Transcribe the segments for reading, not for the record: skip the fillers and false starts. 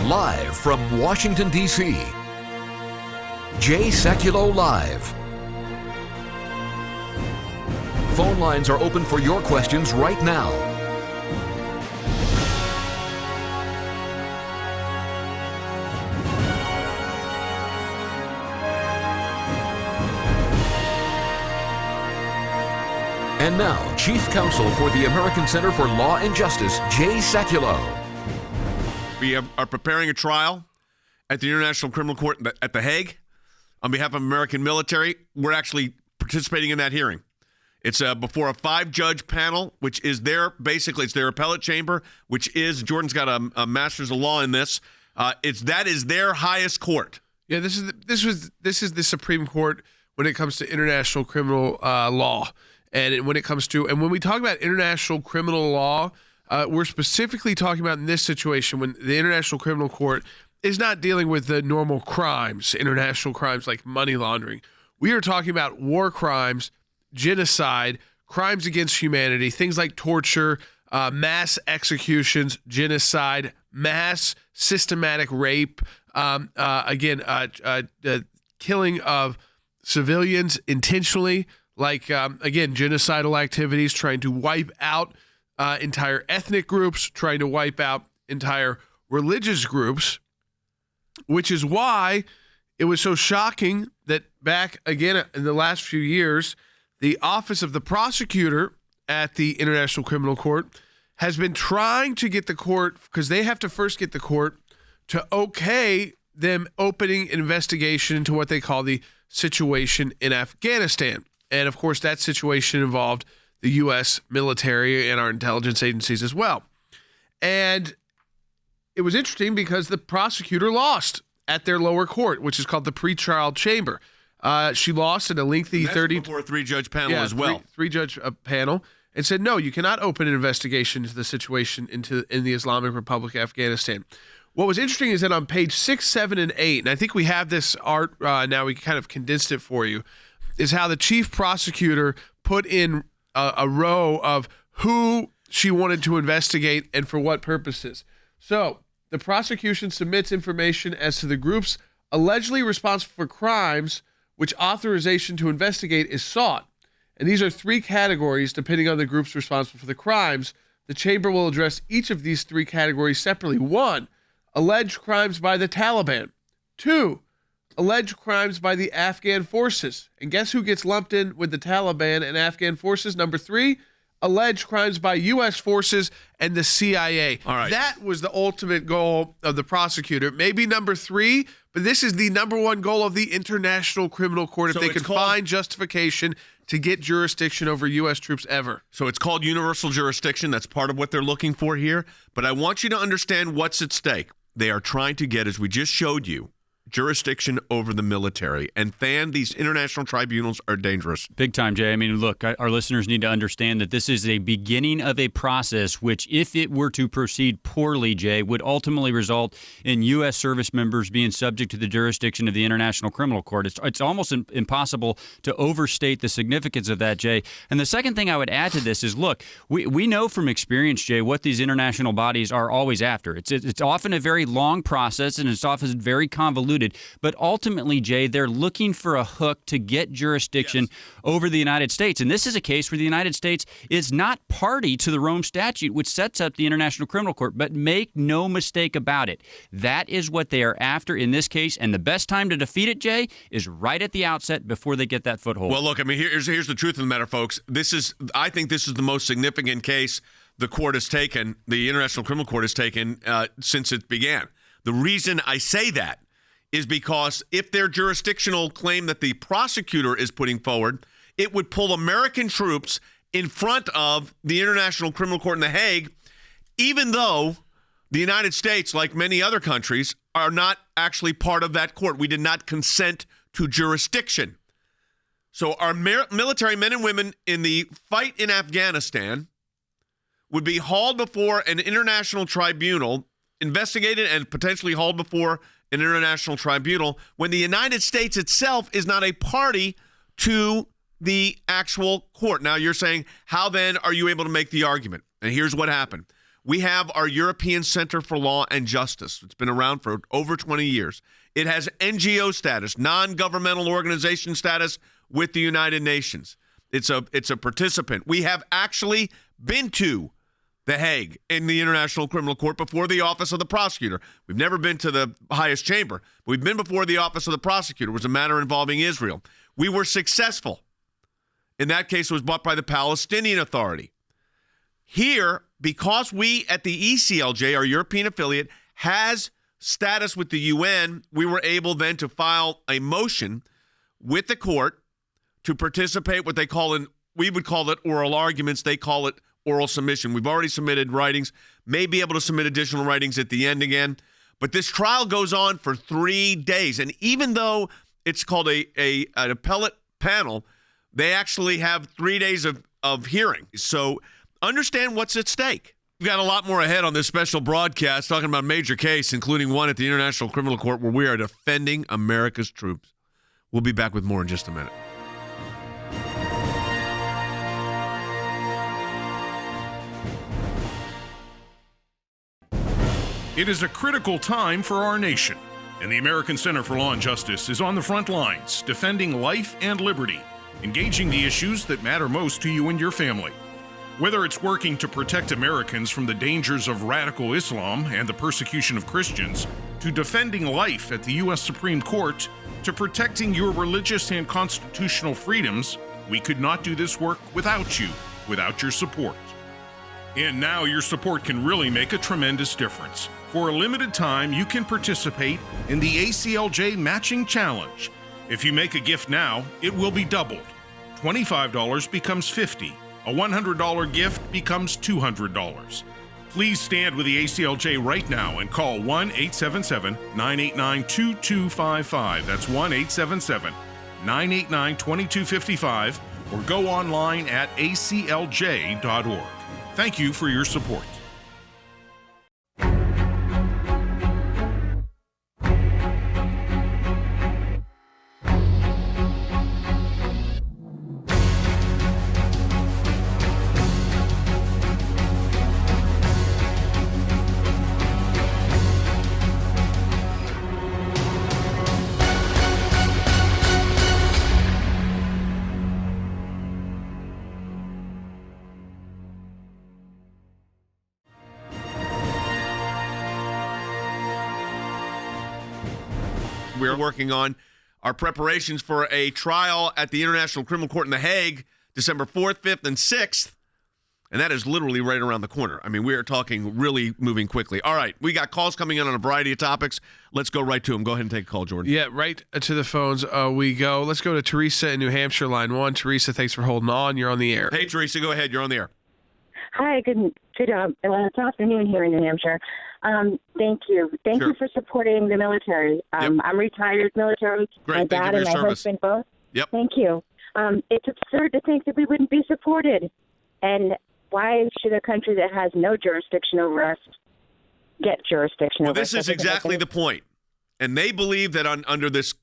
Live from Washington, D.C., Jay Sekulow Live. Phone lines are open for your questions right now. And now, Chief Counsel for the American Center for Law and Justice, Jay Sekulow. We are preparing a trial at the International Criminal Court at The Hague on behalf of American military. We're actually participating in that hearing. It's before a 5-judge panel, which is it's their appellate chamber, which is, Jordan's got a master's of law in this. That is their highest court. Yeah, this is the Supreme Court when it comes to international criminal law. And when we talk about international criminal law, we're specifically talking about in this situation when the International Criminal Court is not dealing with the normal crimes, international crimes like money laundering. We are talking about war crimes, genocide, crimes against humanity, things like torture, mass executions, genocide, mass systematic rape, killing of civilians intentionally, like, genocidal activities, trying to wipe out entire ethnic groups, trying to wipe out entire religious groups, which is why it was so shocking that back again in the last few years, the Office of the Prosecutor at the International Criminal Court has been trying to get the court, because they have to first get the court to okay them opening an investigation into what they call the situation in Afghanistan. And of course, that situation involved the U.S. military and our intelligence agencies as well. And it was interesting because the prosecutor lost at their lower court, which is called the pretrial chamber. She lost in a lengthy before a 3-judge panel as well. Three-judge panel, and said, no, you cannot open an investigation into the situation in the Islamic Republic of Afghanistan. What was interesting is that on page 6, 7, and 8, and I think we have this art now, we kind of condensed it for you, is how the chief prosecutor put in a row of who she wanted to investigate and for what purposes. So the prosecution submits information as to the groups allegedly responsible for crimes which authorization to investigate is sought. And these are 3 categories depending on the groups responsible for the crimes. The chamber will address each of these 3 categories separately. 1, alleged crimes by the Taliban. 2, alleged crimes by the Afghan forces. And guess who gets lumped in with the Taliban and Afghan forces? Number 3, alleged crimes by U.S. forces and the CIA. All right. That was the ultimate goal of the prosecutor. Maybe number 3, but this is the number 1 goal of the International Criminal Court. If they could find justification to get jurisdiction over U.S. troops ever. So it's called universal jurisdiction. That's part of what they're looking for here. But I want you to understand what's at stake. They are trying to get, as we just showed you, jurisdiction over the military. And these international tribunals are dangerous. Big time, Jay. I mean, look, our listeners need to understand that this is a beginning of a process which, if it were to proceed poorly, Jay, would ultimately result in U.S. service members being subject to the jurisdiction of the International Criminal Court. It's almost impossible to overstate the significance of that, Jay. And the second thing I would add to this is, look, we know from experience, Jay, what these international bodies are always after. It's often a very long process, and it's often very convoluted. But ultimately, Jay, they're looking for a hook to get jurisdiction over the United States. And this is a case where the United States is not party to the Rome Statute, which sets up the International Criminal Court. But make no mistake about it. That is what they are after in this case. And the best time to defeat it, Jay, is right at the outset before they get that foothold. Well, look, I mean, here's the truth of the matter, folks. I think this is the most significant case the court has taken, the International Criminal Court has taken since it began. The reason I say that is because if their jurisdictional claim that the prosecutor is putting forward, it would pull American troops in front of the International Criminal Court in The Hague, even though the United States, like many other countries, are not actually part of that court. We did not consent to jurisdiction. So our military men and women in the fight in Afghanistan would be hauled before an international tribunal, investigated and potentially hauled before an international tribunal when the United States itself is not a party to the actual court. Now you're saying, how then are you able to make the argument? And here's what happened. We have our European Center for Law and Justice. It's been around for over 20 years. It has NGO status, non-governmental organization status with the United Nations. It's a participant. We have actually been to The Hague in the International Criminal Court before the Office of the Prosecutor. We've never been to the highest chamber, but we've been before the Office of the Prosecutor. It was a matter involving Israel. We were successful. In that case, it was brought by the Palestinian Authority. Here, because we at the ECLJ, our European affiliate, has status with the UN, we were able then to file a motion with the court to participate what they call we would call it oral arguments. They call it oral submission. We've already submitted writings, may be able to submit additional writings at the end again. But this trial goes on for 3 days. And even though it's called an appellate panel, they actually have 3 days of hearing. So understand what's at stake. We've got a lot more ahead on this special broadcast, talking about a major case, including one at the International Criminal Court where we are defending America's troops. We'll be back with more in just a minute. It is a critical time for our nation, and the American Center for Law and Justice is on the front lines, defending life and liberty, engaging the issues that matter most to you and your family. Whether it's working to protect Americans from the dangers of radical Islam and the persecution of Christians, to defending life at the U.S. Supreme Court, to protecting your religious and constitutional freedoms, we could not do this work without you, without your support. And now your support can really make a tremendous difference. For a limited time, you can participate in the ACLJ Matching Challenge. If you make a gift now, it will be doubled. $25 becomes $50. A $100 gift becomes $200. Please stand with the ACLJ right now and call 1-877-989-2255. That's 1-877-989-2255, or go online at aclj.org. Thank you for your support. We're working on our preparations for a trial at the International Criminal Court in The Hague, December 4th, 5th, and 6th. And that is literally right around the corner. I mean, we are talking really moving quickly. All right, we got calls coming in on a variety of topics. Let's go right to them. Go ahead and take a call, Jordan. Yeah, right to the phones we go. Let's go to Teresa in New Hampshire, line 1. Teresa, thanks for holding on. You're on the air. Hey, Teresa, go ahead. You're on the air. Hi, good afternoon here in New Hampshire. Thank you. Thank Sure. you for supporting the military. Yep. I'm retired military. Great. My Thank you dad for and your my service. husband both. Yep. Thank you. It's absurd to think that we wouldn't be supported. And why should a country that has no jurisdiction over us get jurisdiction Well, over us? this is exactly the point. And they believe that under this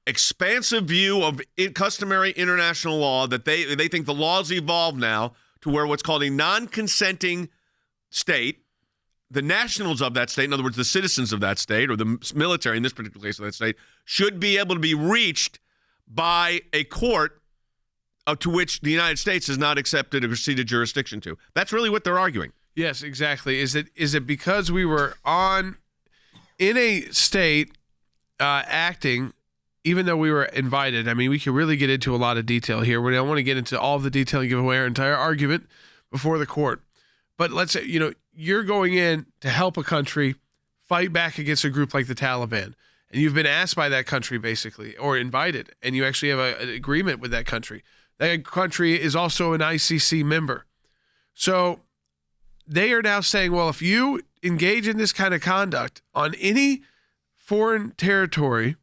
expansive view of customary international law, that they think the law's evolved now to where what's called a non-consenting state, the nationals of that state, in other words, the citizens of that state, or the military in this particular case of that state, should be able to be reached by a court to which the United States has not accepted or ceded jurisdiction to. That's really what they're arguing. Yes, exactly. Is it because we were in a state acting, even though we were invited? I mean, we could really get into a lot of detail here. We don't want to get into all of the detail and give away our entire argument before the court. But let's say, you're going in to help a country fight back against a group like the Taliban. And you've been asked by that country, basically, or invited, and you actually have an agreement with that country. That country is also an ICC member. So they are now saying, well, if you engage in this kind of conduct on any foreign territory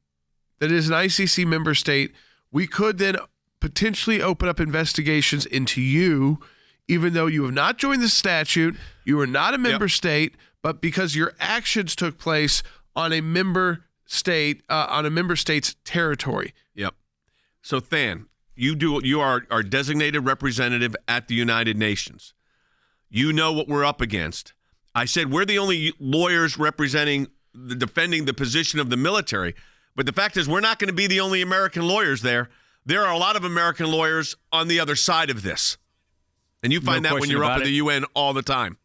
that is an ICC member state, we could then potentially open up investigations into you, even though you have not joined the statute, you are not a member state, but because your actions took place on a member state, on a member state's territory. Yep. So, Than, you are our designated representative at the United Nations. You know what we're up against. I said we're the only lawyers defending the position of the military. But the fact is, we're not going to be the only American lawyers there. There are a lot of American lawyers on the other side of this. And you find that when you're up at the UN all the time.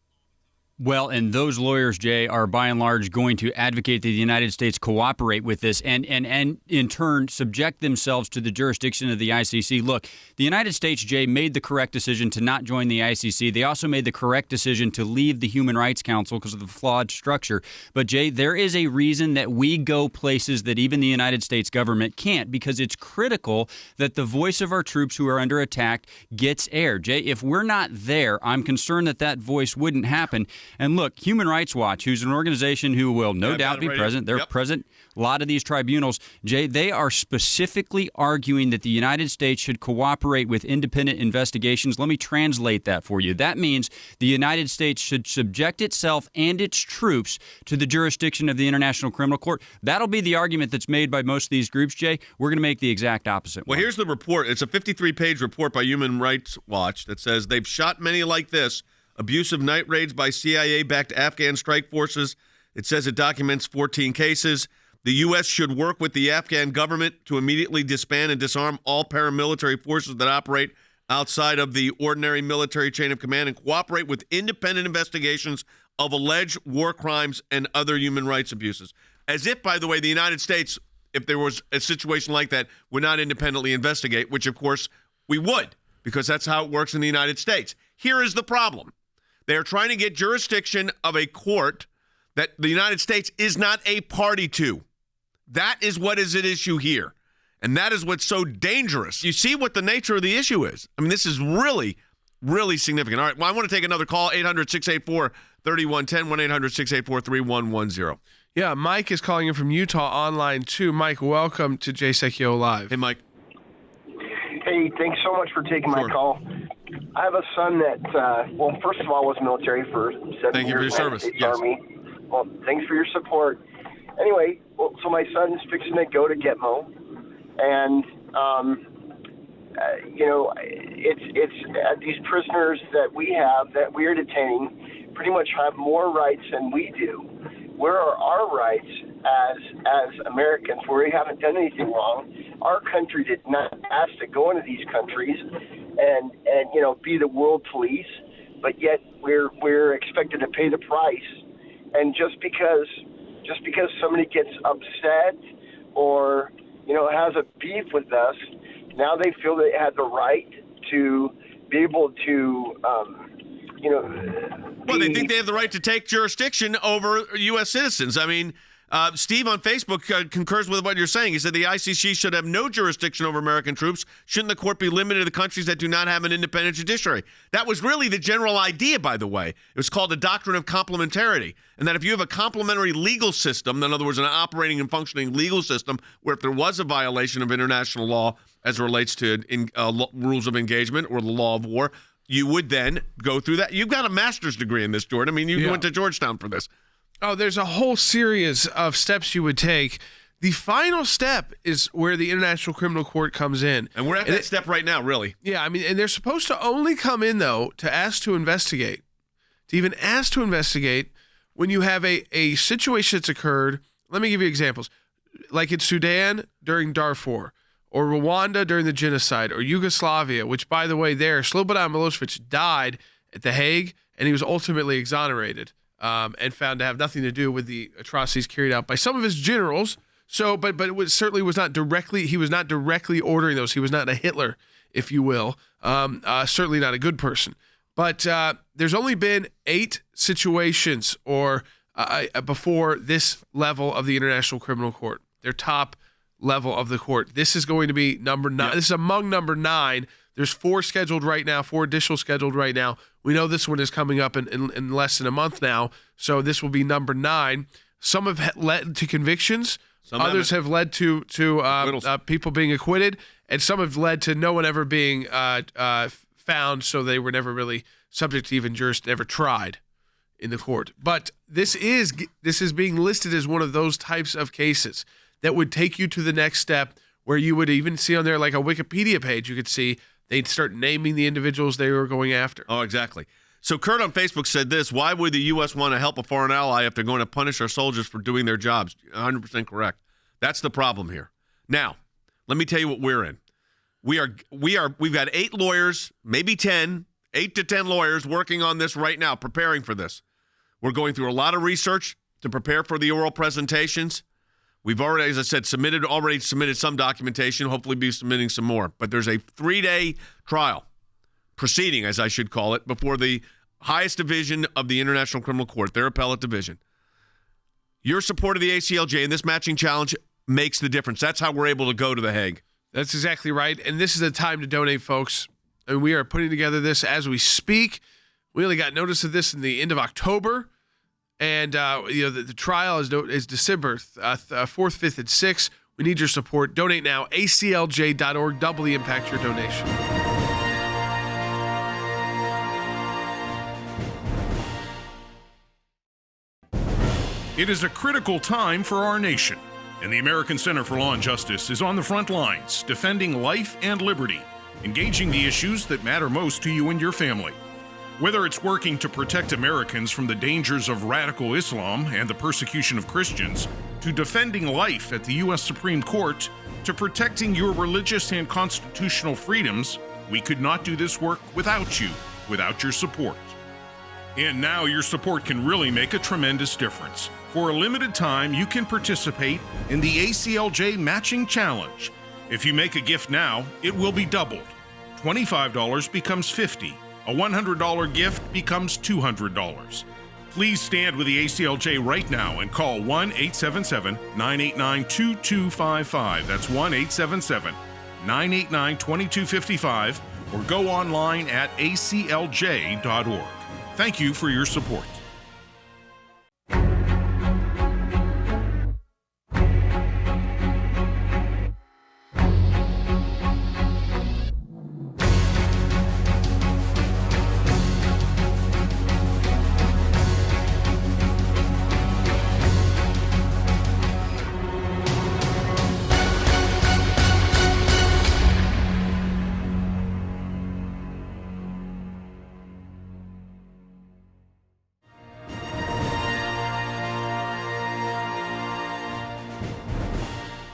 Well, and those lawyers, Jay, are by and large going to advocate that the United States cooperate with this and in turn subject themselves to the jurisdiction of the ICC. Look, the United States, Jay, made the correct decision to not join the ICC. They also made the correct decision to leave the Human Rights Council because of the flawed structure. But, Jay, there is a reason that we go places that even the United States government can't, because it's critical that the voice of our troops who are under attack gets aired. Jay, if we're not there, I'm concerned that that voice wouldn't happen. And look, Human Rights Watch, who's an organization who will no doubt be present, they're present a lot of these tribunals, Jay, they are specifically arguing that the United States should cooperate with independent investigations. Let me translate that for you. That means the United States should subject itself and its troops to the jurisdiction of the International Criminal Court. That'll be the argument that's made by most of these groups, Jay. We're going to make the exact opposite one. Here's the report. It's a 53-page report by Human Rights Watch that says they've shot many like this. Abusive night raids by CIA-backed Afghan strike forces. It says it documents 14 cases. The U.S. should work with the Afghan government to immediately disband and disarm all paramilitary forces that operate outside of the ordinary military chain of command and cooperate with independent investigations of alleged war crimes and other human rights abuses. As if, by the way, the United States, if there was a situation like that, would not independently investigate, which, of course, we would, because that's how it works in the United States. Here is the problem. They are trying to get jurisdiction of a court that the United States is not a party to. That is what is at issue here. And that is what's so dangerous. You see what the nature of the issue is. I mean, this is really, really significant. All right, well, I want to take another call, 800-684-3110, 1-800-684-3110. Yeah, Mike is calling in from Utah online, too. Mike, welcome to Jay Sekulow Live. Hey, Mike. Hey, thanks so much for taking my call. I have a son that, first of all, was military for 7 years. Thank you for your service. Yes. Army. Well, thanks for your support. Anyway, so my son's fixing to go to Gitmo, and it's these prisoners that we have that we're detaining pretty much have more rights than we do. Where are our rights as Americans, where we haven't done anything wrong? Our country did not ask to go into these countries and be the world police, but yet we're expected to pay the price. And just because somebody gets upset or has a beef with us, now they feel they have the right to be able to well, they think they have the right to take jurisdiction over U.S. citizens. I mean, Steve on Facebook concurs with what you're saying. He said the ICC should have no jurisdiction over American troops. Shouldn't the court be limited to the countries that do not have an independent judiciary? That was really the general idea, by the way. It was called the doctrine of complementarity. And that if you have a complementary legal system, in other words, an operating and functioning legal system, where if there was a violation of international law as it relates to rules of engagement or the law of war, you would then go through that. You've got a master's degree in this, Jordan. I mean, you went to Georgetown for this. Oh, there's a whole series of steps you would take. The final step is where the International Criminal Court comes in. And we're at that step right now, really. Yeah, I mean, and they're supposed to only come in, though, to ask to investigate. To even ask to investigate when you have a situation that's occurred. Let me give you examples. Like in Sudan during Darfur, or Rwanda during the genocide, or Yugoslavia, which, by the way, Slobodan Milosevic died at The Hague, and he was ultimately exonerated. And found to have nothing to do with the atrocities carried out by some of his generals. So, but it certainly was not directly. He was not directly ordering those. He was not a Hitler, if you will. Certainly not a good person. But there's only been 8 situations before this level of the International Criminal Court. Their top level of the court. This is going to be number 9. Yep. This is among number 9. There's 4 scheduled right now, 4 additional scheduled right now. We know this one is coming up in less than a month now, so this will be number 9. Some have led to convictions. Others have led to people being acquitted, and some have led to no one ever being found, so they were never really subject to even never tried in the court. But this is being listed as one of those types of cases that would take you to the next step, where you would even see on there like a Wikipedia page, you could see they'd start naming the individuals they were going after. Oh, exactly. So Kurt on Facebook said this: why would the U.S. want to help a foreign ally if they're going to punish our soldiers for doing their jobs? 100% correct. That's the problem here. Now, let me tell you what we're in. We've got 8 lawyers, maybe 10, 8 to 10 lawyers working on this right now, preparing for this. We're going through a lot of research to prepare for the oral presentations. We've already, as I said, already submitted some documentation, hopefully be submitting some more. But there's a 3-day trial, proceeding, as I should call it, before the highest division of the International Criminal Court, their appellate division. Your support of the ACLJ in this matching challenge makes the difference. That's how we're able to go to The Hague. That's exactly right. And this is the time to donate, folks. And we are putting together this as we speak. We only got notice of this in the end of October. And, the trial is December 4th, 5th, and 6th. We need your support. Donate now. ACLJ.org. Doubly impact your donation. It is a critical time for our nation, and the American Center for Law and Justice is on the front lines, defending life and liberty, engaging the issues that matter most to you and your family. Whether it's working to protect Americans from the dangers of radical Islam and the persecution of Christians, to defending life at the U.S. Supreme Court, to protecting your religious and constitutional freedoms, we could not do this work without you, without your support. And now your support can really make a tremendous difference. For a limited time, you can participate in the ACLJ Matching Challenge. If you make a gift now, it will be doubled. $25 becomes $50. A $100 gift becomes $200. Please stand with the ACLJ right now and call 1-877-989-2255. That's 1-877-989-2255, or go online at aclj.org. Thank you for your support.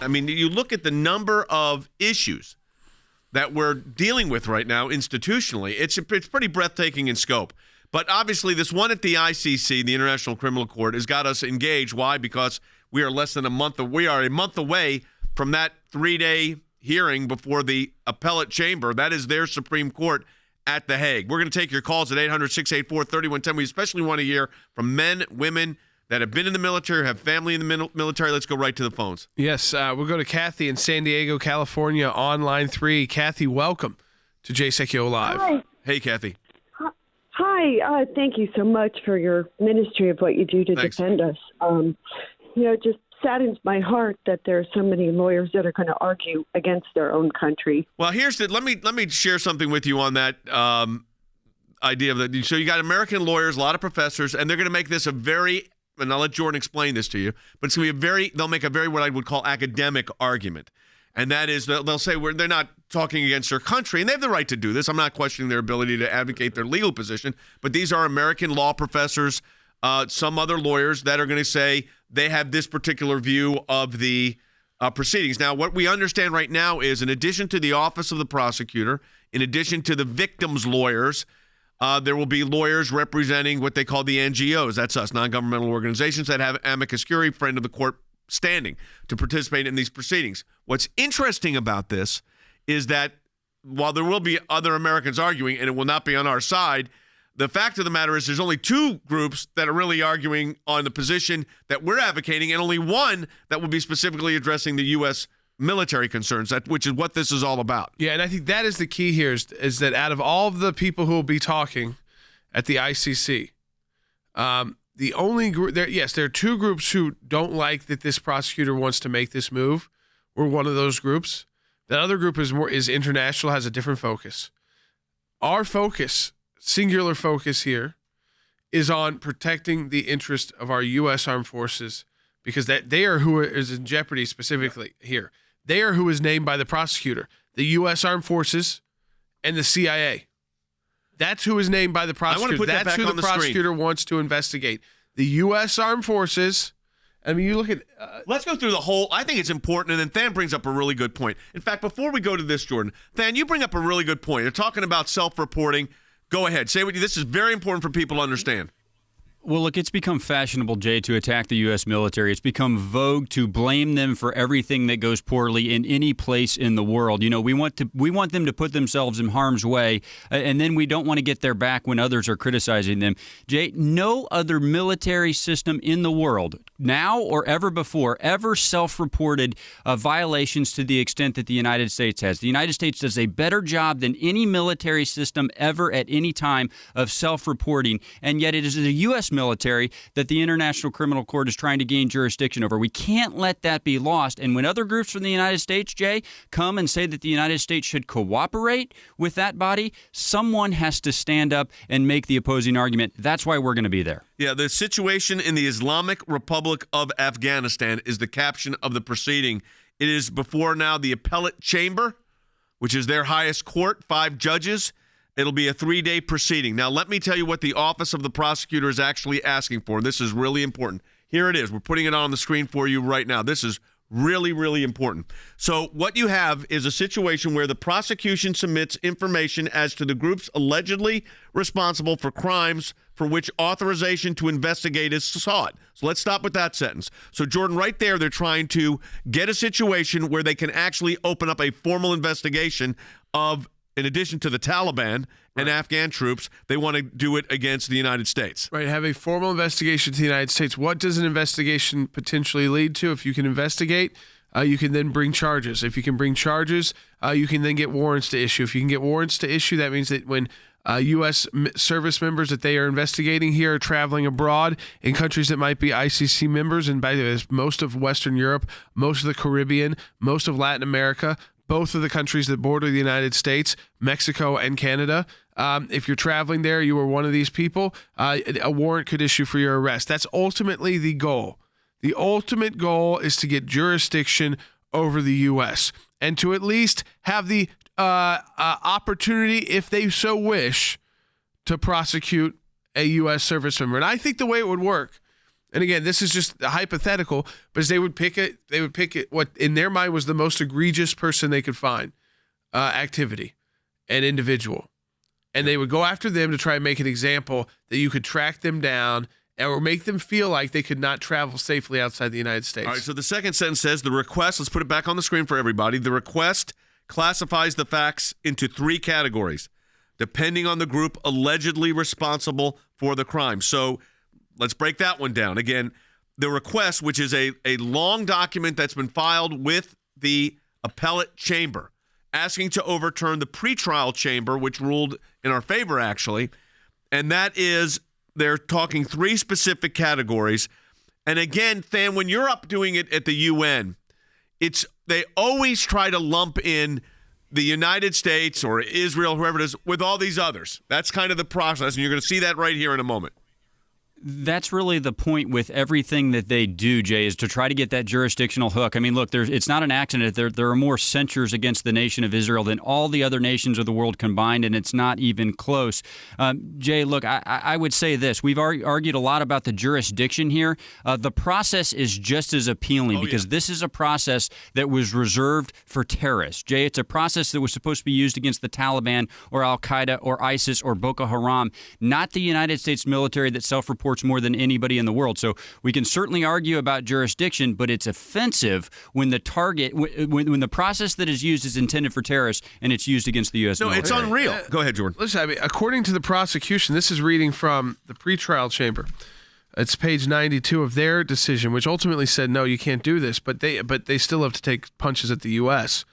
I mean, you look at the number of issues that we're dealing with right now institutionally, it's pretty breathtaking in scope. But obviously, this one at the ICC, the International Criminal Court, has got us engaged. Why? Because we are a month away from that 3-day hearing before the appellate chamber. That is their Supreme Court at The Hague. We're going to take your calls at 800-684-3110. We especially want to hear from men, women that have been in the military, have family in the military. Let's go right to the phones. Yes, we'll go to Kathy in San Diego, California, on line 3. Kathy, welcome to Jay Sekulow Live. Hi. Hey, Kathy. Hi. Thank you so much for your ministry of what you do to Thanks. defend us. It just saddens my heart that there are so many lawyers that are going to argue against their own country. Well, let me share something with you on that idea of that. So you got American lawyers, a lot of professors, and they're going to make this and I'll let Jordan explain this to you, but it's going to be they'll make a very, what I would call, academic argument. And that is, they'll say they're not talking against their country, and they have the right to do this. I'm not questioning their ability to advocate their legal position, but these are American law professors, some other lawyers that are going to say they have this particular view of the proceedings. Now, what we understand right now is, in addition to the Office of the Prosecutor, in addition to the victims' lawyers, there will be lawyers representing what they call the NGOs. That's us, non-governmental organizations that have amicus curiae, friend of the court standing, to participate in these proceedings. What's interesting about this is that while there will be other Americans arguing, and it will not be on our side, the fact of the matter is there's only 2 groups that are really arguing on the position that we're advocating, and only one that will be specifically addressing the U.S. military concerns, which is what this is all about. Yeah, and I think that is the key here is that out of all of the people who will be talking at the ICC, the only group there are 2 groups who don't like that this prosecutor wants to make this move. We're one of those groups. That other group is international, has a different focus. Our focus, singular focus here, is on protecting the interest of our U.S. Armed Forces, because they are who is in jeopardy specifically here. They are who is named by the prosecutor, the U.S. Armed Forces and the CIA. That's who is named by the prosecutor. put that That's back who on the the screen. prosecutor wants to investigate. The U.S. Armed Forces. I mean, you look at. Let's go through the whole. I think it's important, and then Than brings up a really good point. In fact, before we go to this, Jordan, Than, you bring up a really good point. You're talking about self-reporting. Go ahead. Say what you. This is very important for people to understand. Well, look, it's become fashionable, Jay, to attack the U.S. military. It's become vogue to blame them for everything that goes poorly in any place in the world. You know, we want them to put themselves in harm's way, and then we don't want to get their back when others are criticizing them. Jay, no other military system in the world, now or ever before, ever self-reported violations to the extent that the United States has. The United States does a better job than any military system ever at any time of self-reporting, and yet it is the U.S. military that the International Criminal Court is trying to gain jurisdiction over. We can't let that be lost. And when other groups from the United States, Jay, come and say that the United States should cooperate with that body, someone has to stand up and make the opposing argument. That's why we're going to be there. Yeah, the situation in the Islamic Republic of Afghanistan is the caption of the proceeding. It is before now the appellate chamber, which is their highest court, 5 judges. It'll be a 3-day proceeding. Now, let me tell you what the Office of the Prosecutor is actually asking for. This is really important. Here it is. We're putting it on the screen for you right now. This is really, really important. So what you have is a situation where the prosecution submits information as to the groups allegedly responsible for crimes for which authorization to investigate is sought. So let's stop with that sentence. So, Jordan, right there, they're trying to get a situation where they can actually open up a formal investigation of, in addition to the Taliban and Afghan troops, they want to do it against the United States. Right, have a formal investigation to the United States. What does an investigation potentially lead to? If you can investigate, you can then bring charges. If you can bring charges, you can then get warrants to issue. If you can get warrants to issue, that means that when U.S. service members that they are investigating here are traveling abroad in countries that might be ICC members, and by the way, most of Western Europe, most of the Caribbean, most of Latin America, both of the countries that border the United States, Mexico and Canada. If you're traveling there, you are one of these people, a warrant could issue for your arrest. That's ultimately the goal. The ultimate goal is to get jurisdiction over the U.S. and to at least have the opportunity, if they so wish, to prosecute a U.S. service member. And I think the way it would work, and again, this is just hypothetical, but they would pick what in their mind was the most egregious person they could find, activity, an individual. And they would go after them to try and make an example that you could track them down or make them feel like they could not travel safely outside the United States. All right, so the second sentence says the request, let's put it back on the screen for everybody. The request classifies the facts into 3 categories, depending on the group allegedly responsible for the crime. So let's break that one down. Again, the request, which is a long document that's been filed with the appellate chamber, asking to overturn the pretrial chamber, which ruled in our favor, actually. And that is, they're talking 3 specific categories. And again, Than, when you're up doing it at the UN, they always try to lump in the United States or Israel, whoever it is, with all these others. That's kind of the process, and you're going to see that right here in a moment. That's really the point with everything that they do, Jay, is to try to get that jurisdictional hook. I mean, look, it's not an accident. There are more censures against the nation of Israel than all the other nations of the world combined, and it's not even close. Jay, look, I would say this. We've argued a lot about the jurisdiction here. The process is just as appealing because this is a process that was reserved for terrorists. Jay, it's a process that was supposed to be used against the Taliban or Al-Qaeda or ISIS or Boko Haram, not the United States military that self-reports more than anybody in the world. So we can certainly argue about jurisdiction, but it's offensive when the target, when the process that is used is intended for terrorists and it's used against the U.S. military. It's unreal. Go ahead, Jordan. Listen, I mean, according to the prosecution, this is reading from the pretrial chamber. It's page 92 of their decision, which ultimately said, no, you can't do this, but they still have to take punches at the U.S.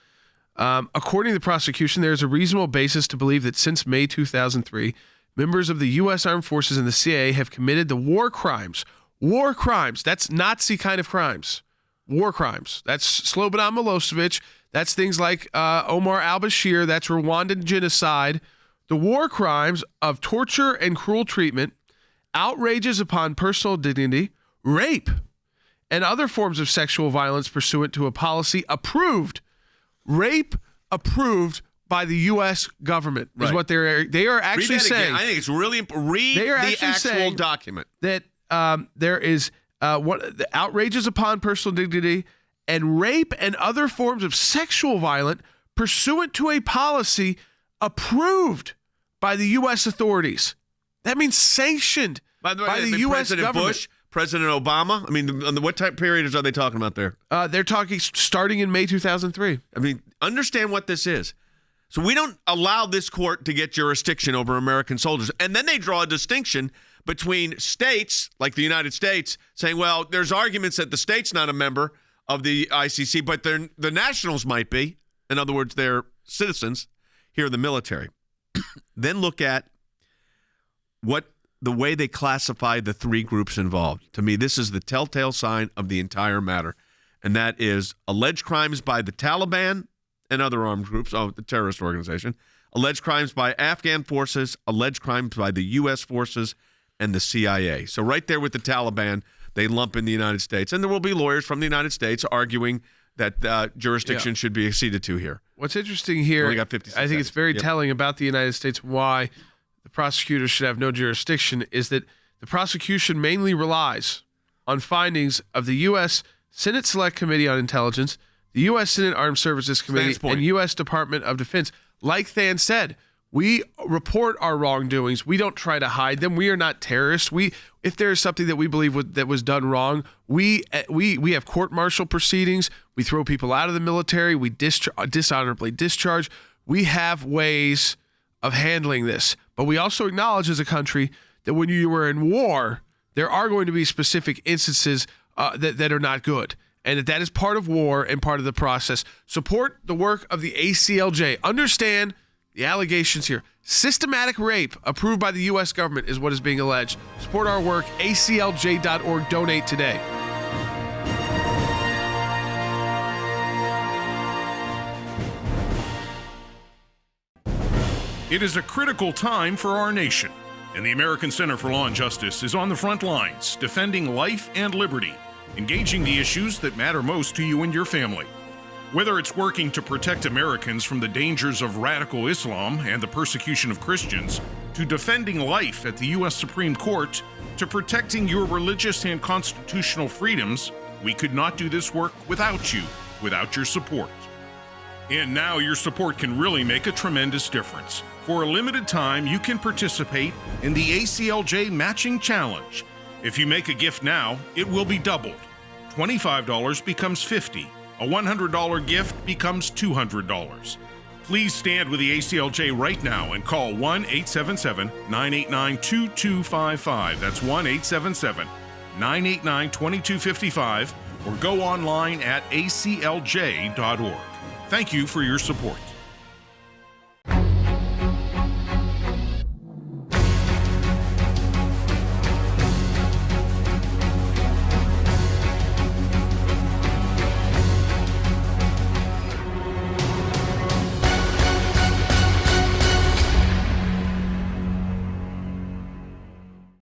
According to the prosecution, there is a reasonable basis to believe that since May 2003, members of the U.S. Armed Forces and the CIA have committed the war crimes. War crimes. That's Nazi kind of crimes. War crimes. That's Slobodan Milosevic. That's things like Omar al-Bashir. That's Rwandan genocide. The war crimes of torture and cruel treatment, outrages upon personal dignity, rape, and other forms of sexual violence pursuant to a policy approved. Rape approved by the U.S. government is Right. what they are actually Read that saying. again. I think it's really important. Read They are the actually actual saying document. that there is the outrages upon personal dignity and rape and other forms of sexual violence pursuant to a policy approved by the U.S. authorities. That means sanctioned By the way, by the U.S. President government. Bush, President Obama. I mean, what time periods are they talking about there? They're talking starting in May 2003. I mean, understand what this is. So we don't allow this court to get jurisdiction over American soldiers. And then they draw a distinction between states, like the United States, saying, well, there's arguments that the state's not a member of the ICC, but the nationals might be. In other words, they're citizens here in the military. Then look at the way they classify the three groups involved. To me, this is the telltale sign of the entire matter, and that is alleged crimes by the Taliban and other armed groups, the terrorist organization, alleged crimes by Afghan forces, alleged crimes by the U.S. forces, and the CIA. So right there with the Taliban, they lump in the United States, and there will be lawyers from the United States arguing that jurisdiction should be acceded to here. What's interesting here, Only got 56 I think it's very telling about the United States why the prosecutor should have no jurisdiction, is that the prosecution mainly relies on findings of the U.S. Senate Select Committee on Intelligence, the U.S. Senate Armed Services Committee, and U.S. Department of Defense. Like Than said, we report our wrongdoings. We don't try to hide them. We are not terrorists. If there is something that we believe that was done wrong, we have court-martial proceedings. We throw people out of the military. We dishonorably discharge. We have ways of handling this. But we also acknowledge as a country that when you were in war, there are going to be specific instances that are not good. And that is part of war and part of the process. Support the work of the ACLJ. Understand the allegations here. Systematic rape approved by the U.S. government is what is being alleged. Support our work. ACLJ.org. Donate today. It is a critical time for our nation, and the American Center for Law and Justice is on the front lines, defending life and liberty, engaging the issues that matter most to you and your family. Whether it's working to protect Americans from the dangers of radical Islam and the persecution of Christians, to defending life at the U.S. Supreme Court, to protecting your religious and constitutional freedoms, we could not do this work without you, without your support. And now your support can really make a tremendous difference. For a limited time, you can participate in the ACLJ Matching Challenge. If you make a gift now, it will be doubled. $25 becomes $50. A $100 gift becomes $200. Please stand with the ACLJ right now and call 1-877-989-2255. That's 1-877-989-2255, or go online at aclj.org. Thank you for your support.